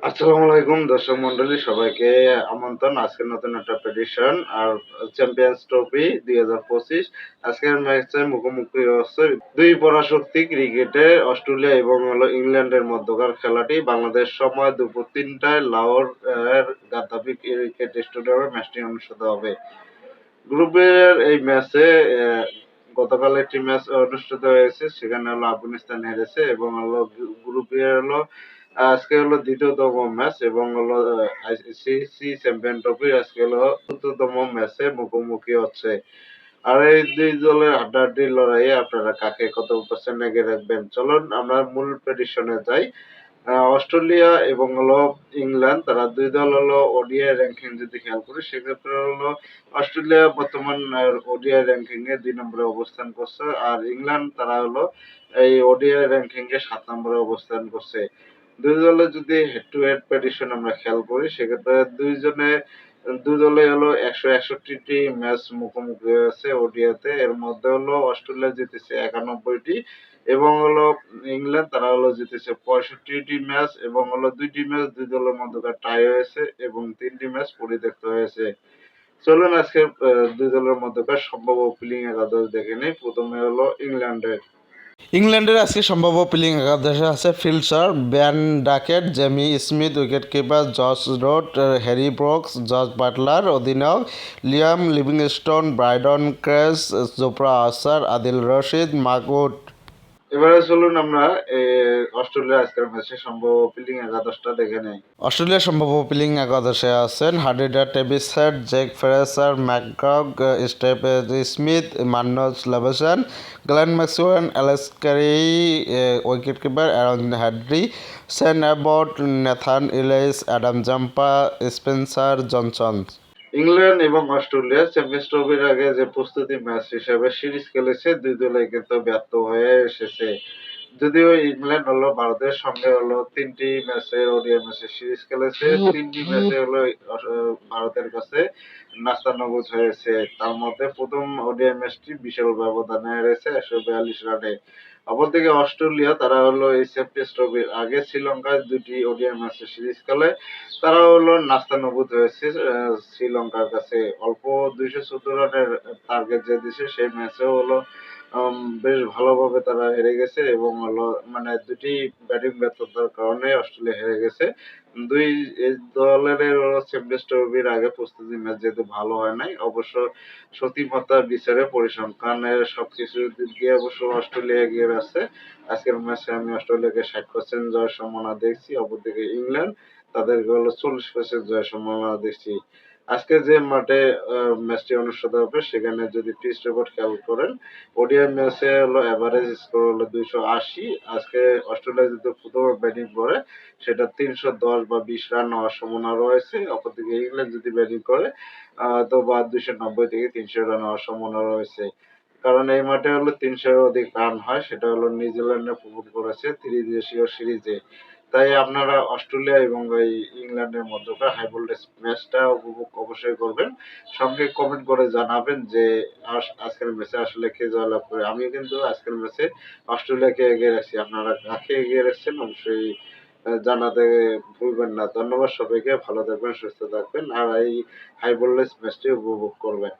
আসসালামু আলাইকুম দর্শক মন্ডলী, সবাইকে আমন্ত্রণ আজকের নতুন একটা প্রেডিকশন আর চ্যাম্পিয়ন্স ট্রফি 2025। আজকের ম্যাচে মুখোমুখি হচ্ছে দুই পরাশক্তি ক্রিকেটে অস্ট্রেলিয়া এবং ইংল্যান্ডের মধ্যকার খেলাটি বাংলাদেশ সময় দুপুর 3টায় লাহোর এর গাদ্দাফি ক্রিকেট স্টেডিয়ামে ম্যাচটি অনুষ্ঠিত হবে। গ্রুপের এই ম্যাচে গতকাল একটি ম্যাচ অনুষ্ঠিত হয়েছে, সেখানে আফগানিস্তান হেরেছে এবং গ্রুপে আজকে দ্বিতীয়তম ম্যাচ এবং আইসিসি চ্যাম্পিয়ন ট্রফি আজকে চতুর্থতম ম্যাচে মুখোমুখি হচ্ছে। আর এই দুই দলের হাড্ডাহাড্ডির লড়াইয়ে আপনারা কাকে কত পার্সেন্ট এগিয়ে রাখবেন? চলুন আমরা মূল প্রেডিকশনে যাই। অস্ট্রেলিয়া এবং ইংল্যান্ড, তারা দুই দল ওডিআই র্যাঙ্কিং যদি খেয়াল করি সেক্ষেত্রে অস্ট্রেলিয়া বর্তমান ওডিআই র্যাঙ্কিং এ 2 নম্বরে অবস্থান করছে, আর ইংল্যান্ড তারা এই ওডিআই র্যাঙ্কিং এ 7 নম্বরে অবস্থান করছে। দুই দলে যদি হেড টু হেড প্রেডিকশন আমরা খেয়াল করি সেক্ষেত্রে দুই দলে 161টি ম্যাচ মুখোমুখি হয়েছে ওডিআইতে। এর মধ্যে অস্ট্রেলিয়া জিতেছে 91টি এবং ইংল্যান্ড তারা জিতেছে 65টি ম্যাচ এবং দুইটি ম্যাচ দুই দলের মধ্যকার টাই হয়েছে এবং 3টি ম্যাচ পরিত্যক্ত হয়েছে। চলুন আজকে দুই দলের মধ্যকার সম্ভাব্য ওপেনিং একাদশ দেখে নেই। প্রথমে ইংল্যান্ডের। ইংল্যান্ডের আজকে সম্ভাব্য প্লেইং একাদশে আছে fielder Ben Duckett, Jamie Smith, wicketkeeper Joe Root, Harry Brooks, Jos Buttler, অধিনায়ক Liam Livingstone, Brydon Carse, Jofra Archer, Adil Rashid, Mark Wood. এবারে চলুন আমরা অস্ট্রেলিয়া আজকের ম্যাচের সম্ভাব্য ওপেনিং একাদশটা দেখে নেই। অস্ট্রেলিয়ার সম্ভাব্য প্লেইং একাদশে আছেন হার্ডিডা Travis Head, Jake Fraser, McGurk, Steve Smith, Marnus Labuschagne, Glenn Maxwell, Alex Carey, wicketkeeper Aaron হেনরি, Sean Abbott, Nathan Ellis, Adam Zampa, Spencer Johnson. England এবং অস্ট্রেলিয়া চ্যাম্পিয়ন্স ট্রফির আগে যে প্রস্তুতি ম্যাচ হিসেবে সিরিজ খেলেছে, দুই দলে কিন্তু ব্যর্থ হয়ে এসেছে। যদিও ইংল্যান্ড ভারতের সঙ্গে 3টি ম্যাচের ওডিআই ম্যাচের সিরিজ খেলেছে, 3টি ম্যাচে ভারতের কাছে নাস্তানাবুদ হয়েছে। তার মধ্যে প্রথম ওডিআই ম্যাচটি বিশাল ব্যবধানে হেরেছে 142 রানে। অপরদিকে অস্ট্রেলিয়া তারা এই চ্যাম্পিয়ন্স ট্রফির আগে শ্রীলঙ্কায় 2টি ওডিআই ম্যাচের সিরিজ খেলে, তারা নাস্তানাবুদ হয়েছে শ্রীলঙ্কার কাছে। অল্প 214 রানের টার্গেট যে দিছে সেই ম্যাচেও বেশ ভালোভাবে তারা হেরে গেছে এবং মানে দুটি ব্যাটিং ব্যর্থতার কারণে অস্ট্রেলিয়া হেরে গেছে। দুই এই দলের চ্যাম্পিয়ন্স ট্রফির আগে প্রস্তুতি ম্যাচ যেহেতু ভালো হয় নাই, অবশ্য শক্তিমত্তার বিচারে পরিসংখ্যানের সবকিছু দিক দিয়ে অবশ্য অস্ট্রেলিয়া এগিয়ে আছে। আজকের ম্যাচে আমি অস্ট্রেলিয়াকে 60% জয়ের সম্ভাবনা দেখছি, অপরদিকে ইংল্যান্ড তাদেরকে 40% জয়ের সম্ভাবনা দেখছি। আজকে যে মাঠে ম্যাচটি অনুষ্ঠিত হবে সেখানে যদি পিচ রেকর্ড খেয়াল করেন, ওডিআই ম্যাচে এভারেজ স্কোর 280। আজকে অস্ট্রেলিয়া যদি প্রথমে ব্যাটিং করে সেটা 310 বা 20 রান হওয়ার সম্ভাবনা রয়েছে। অপরদিকে ইংল্যান্ড যদি ব্যাটিং করে তো বা 290 থেকে 300 রান হওয়ার সম্ভাবনা রয়েছে। কারণ এই মাঠে 300 এর অধিক রান হয়, সেটা নিউজিল্যান্ডে প্রমাণ করেছে ত্রিদেশীয় সিরিজে। তাই আপনারা অস্ট্রেলিয়া এবং এই ইংল্যান্ডের মধ্যকার হাই ভোল্টেজ ম্যাচটা উপভোগ অবশ্যই করবেন। সঙ্গে কমেন্ট করে জানাবেন যে আজকের ম্যাচে আসলে কে জয়লাভ করে। আমি কিন্তু আজকের ম্যাচে অস্ট্রেলিয়াকে এগিয়ে রাখছি। আপনারা কাকে এগিয়ে রাখছেন অবশ্যই জানাতে ভুলবেন না। ধন্যবাদ সবাইকে, ভালো থাকবেন, সুস্থ থাকবেন আর এই হাই ভোল্টেজ ম্যাচটি উপভোগ করবেন।